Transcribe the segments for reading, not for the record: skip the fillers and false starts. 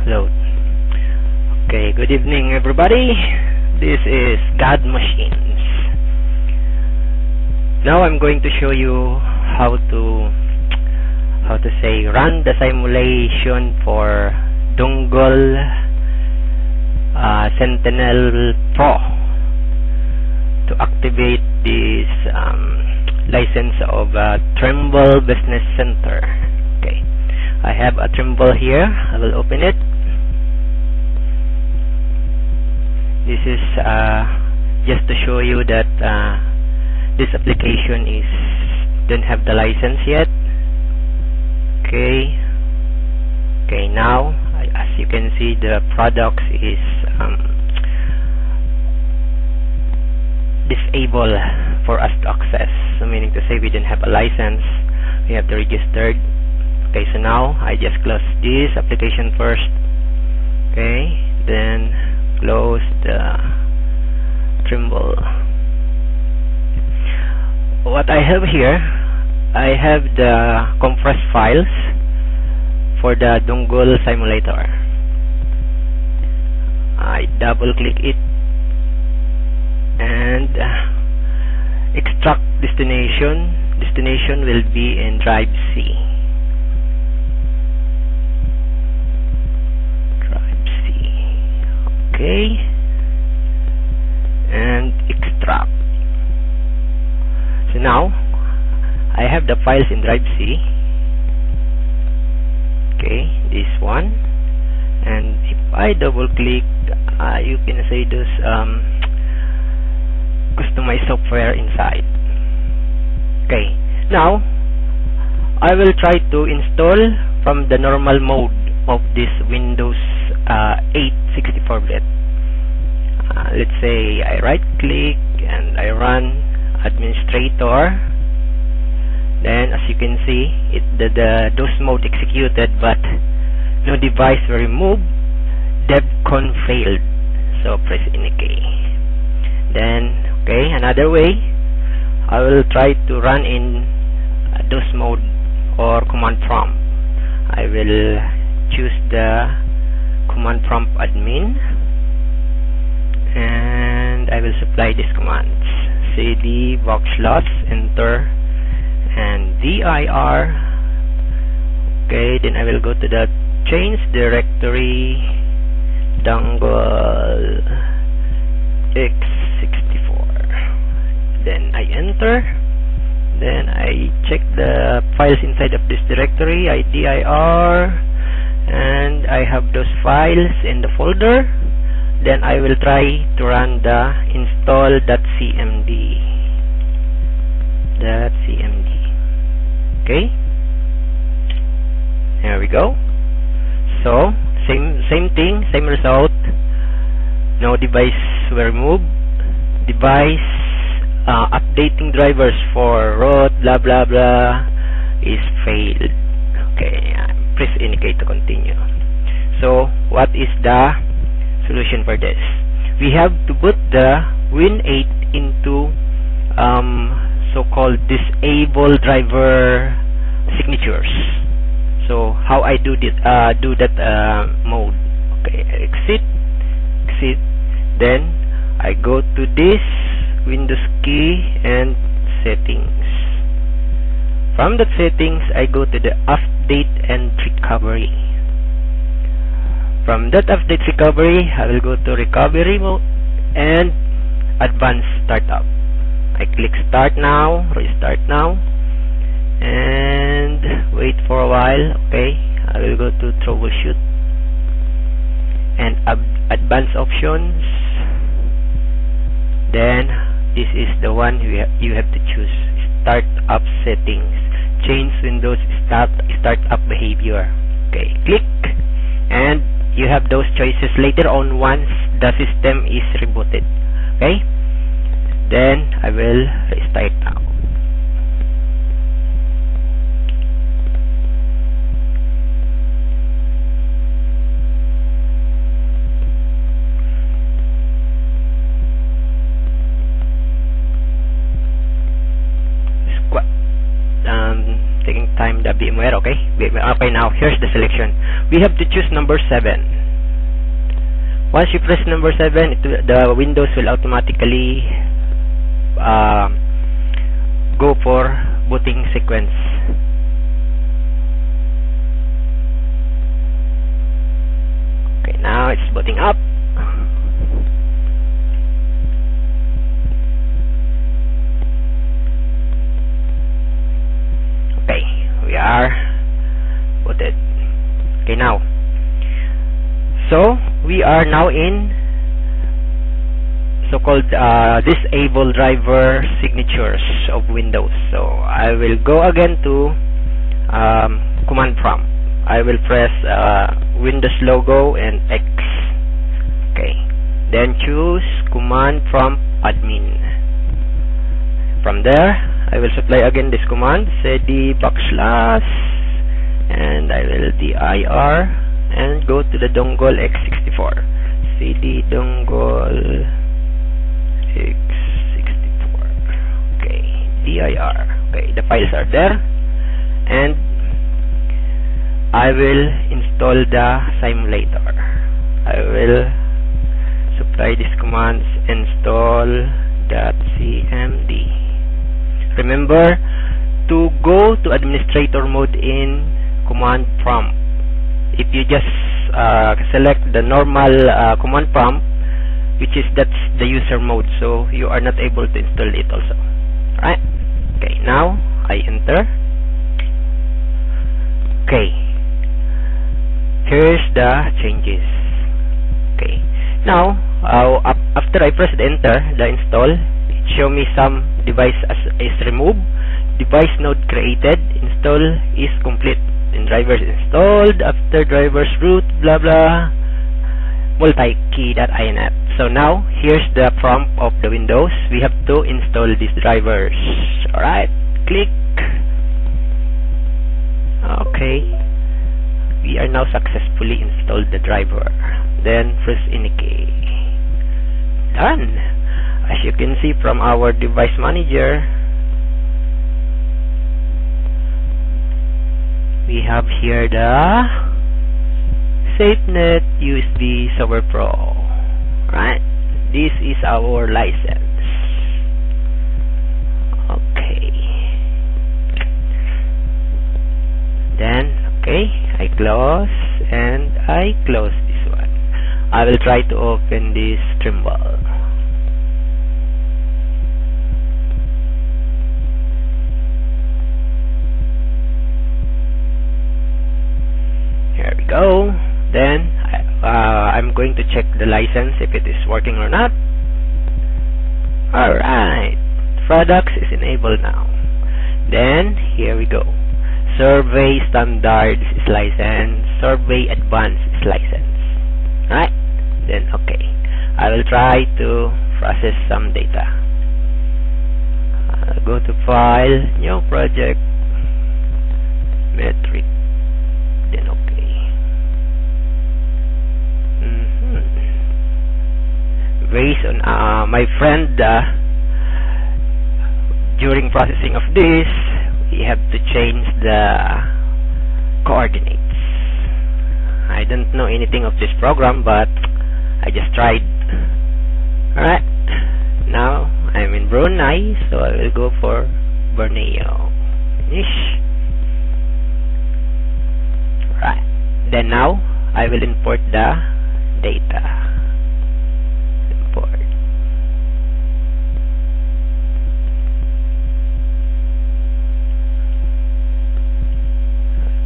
Hello. Okay, good evening everybody. This is God Machines. Now I'm going to show you how to run the simulation for Dongle Sentinel Pro to activate this license of Trimble Business Center. Okay, I have a Trimble here. I will open it. This is just to show you that this application don't have the license yet. Okay. Now, as you can see, the product is disabled for us to access. So meaning to say we didn't have a license. We have to register. Okay, so now I just close this application first. Okay, then close the Trimble. What I have here, I have the compressed files for the Dongle simulator. I double click it and extract destination. Destination will be in drive C. Okay, and extract. So now I have the files in drive C. Okay, this one, and if I double click, you can say this customize software inside. Okay, now I will try to install from the normal mode of this Windows 8 64-bit. Let's say I right click and I run administrator. Then as you can see, the DOS mode executed, but no device were removed. DevCon failed. So press OK. Then another way, I will try to run in DOS mode or command prompt. I will choose the command prompt admin and I will supply these commands: cd // enter and dir. Okay, then I will go to the change directory Dongle x64. Then I enter. Then I check the files inside of this directory. I dir, and I have those files in the folder. Then I will try to run the install.cmd. Okay, there we go. So same thing, same result. No device were removed. Device updating drivers for root blah blah blah is failed. Okay, press indicate to continue. So what is the solution for this? We have to put the Win8 into so-called disable driver signatures. So how I do that mode? Okay, exit. Then I go to this Windows key and settings. From the settings, I go to the update and recovery. From that update recovery, I will go to recovery mode and advanced startup. I click start now, restart now, and wait for a while. Okay, I will go to troubleshoot and advanced options. Then this is the one you have to choose: startup settings, change Windows startup behavior. Okay, click, and you have those choices later on once the system is rebooted. Okay, then I will restart now. Taking time the VMware. Okay, now here's the selection. We have to choose number 7. Once you press number 7, the Windows will automatically go for booting sequence. Okay, now it's booting up. Okay, we are booted. Okay, now. So, we are now in so-called disable driver signatures of Windows. So, I will go again to command prompt. I will press Windows logo and X. Okay. Then choose command prompt admin. From there, I will supply again this command, cd backslash, and I will dir and go to the dongle x64. cd dongle x64. Okay, dir. Okay, the files are there, and I will install the simulator. I will supply these commands, install.cmd. Remember to go to administrator mode in command prompt. If you just select the normal command prompt, that's the user mode, so you are not able to install it also. Right? Okay, now I enter. Okay, here's the changes. Okay, now after I press enter, the install, it show me some device is removed, device node created, install is complete, and drivers installed, after drivers root, blah blah, multi-key.inf. So now here's the prompt of the Windows. We have to install these drivers. Alright, click. Okay, we are now successfully installed the driver. Then press any key. Done. As you can see from our device manager, we have here the SafeNet USB Server Pro. Right? This is our license. Okay. Then, okay, I close and I close this one. I will try to open this Trimble. Here we go. Then I'm going to check the license if it is working or not. Alright, products is enabled now. Then here we go. Survey standards is licensed, survey advanced is licensed. Right? Then okay, I will try to process some data. Go to file, new project, metric, then okay. Based on my friend, during processing of this, we have to change the coordinates. I don't know anything of this program, but I just tried. Alright, now I'm in Brunei, so I will go for Borneo. Finish. Right, then now I will import the data. Import.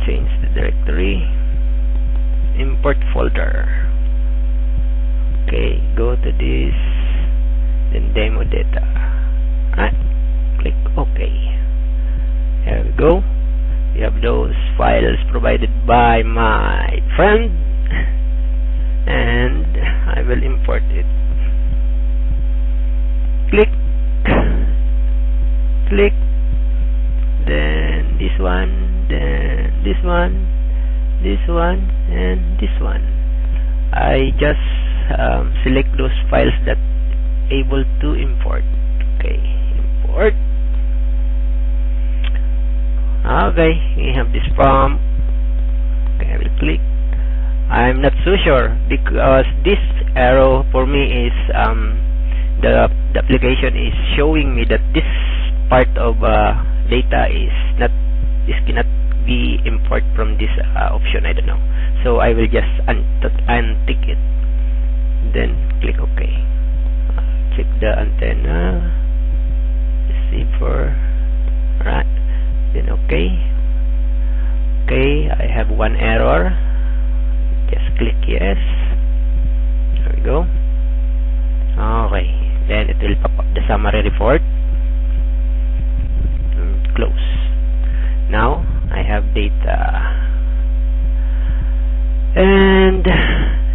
Change the directory. Import folder. Okay, go to this, then demo data. Right, click OK. Here we go. We have those files provided by my friend, and I will import it. Click, click, then this one, then this one, this one, and this one. I just select those files that able to import. Okay, import. Okay, we have this prompt. Okay, I will click I'm not so sure, because this arrow for me is the application is showing me that this part of data cannot be import from this option. I don't know, so I will just untick it, then click OK. Check the antenna receiver. Right, then OK. I have one error. Just click yes. There we go. Okay, then it will pop up the summary report. Close. Now I have data, and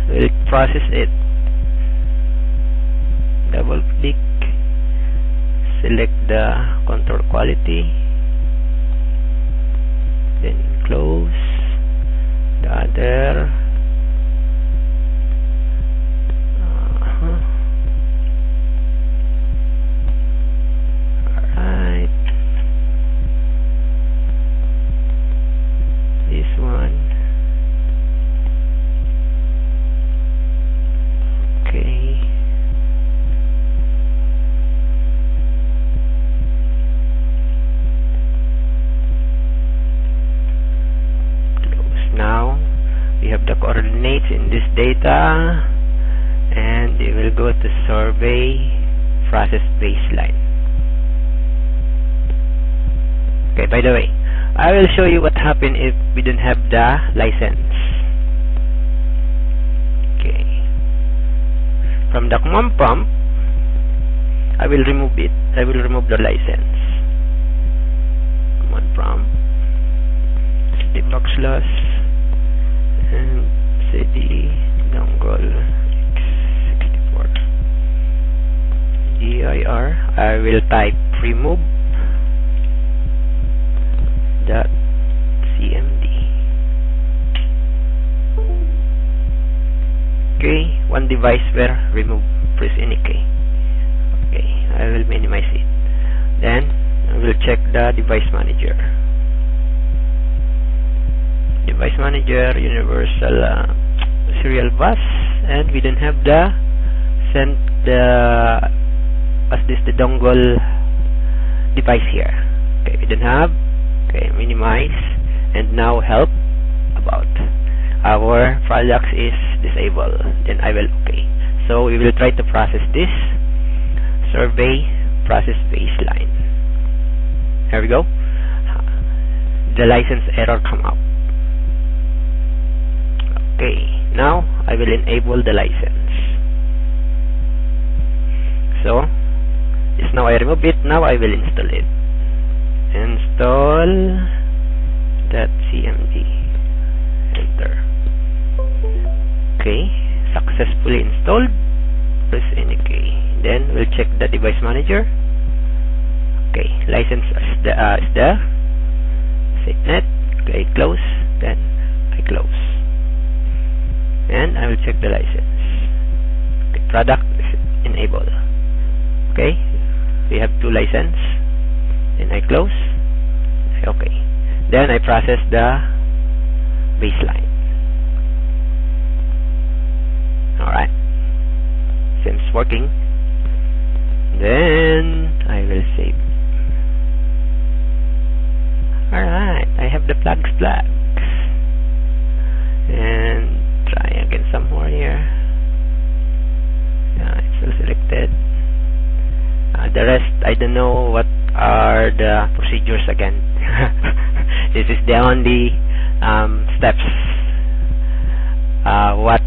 we'll process it. Double click, select the control quality, then close the other. Alright, this one. Okay. Now we have the coordinates in this data, and we will go to survey process baseline. Okay, by the way, I will show you what happened if we don't have the license. Okay, from the command prompt, I will remove it. I will remove the license. Command prompt, cd backslash and cd dongle x64 dir. I will type remove .cmd. Okay, one device were removed. Press any key. Okay, I will minimize it. Then I will check the device manager. Device manager, universal serial bus, and we don't have the the dongle device here. Okay, we don't have. Okay, minimize, and now help about our products is disabled. Then I will OK. So we will try to process this survey process baseline. Here we go. The license error come up. Okay, now I will enable the license. So it's now I remove it. Now I will install it. Install .cmd. Enter. Okay, successfully installed. Press any key. Then we'll check the device manager. Okay, license is there. SafeNet. Okay, close. Then I close. And I will check the license. Okay, product is enabled. Okay, we have 2 license. Then I close. Okay. Then I process the baseline. Alright. Seems working. Then I will save. Alright. I have the flags. And try again some more here. Yeah, it's all selected. The rest, I don't know what are the procedures again. This is the only steps what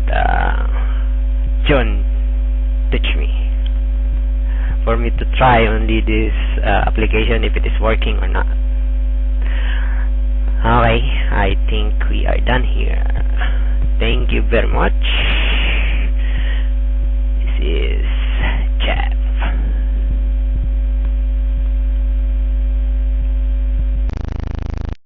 John teach me, for me to try only this application if it is working or not. Okay, I think we are done here. Thank you very much. This is Chad.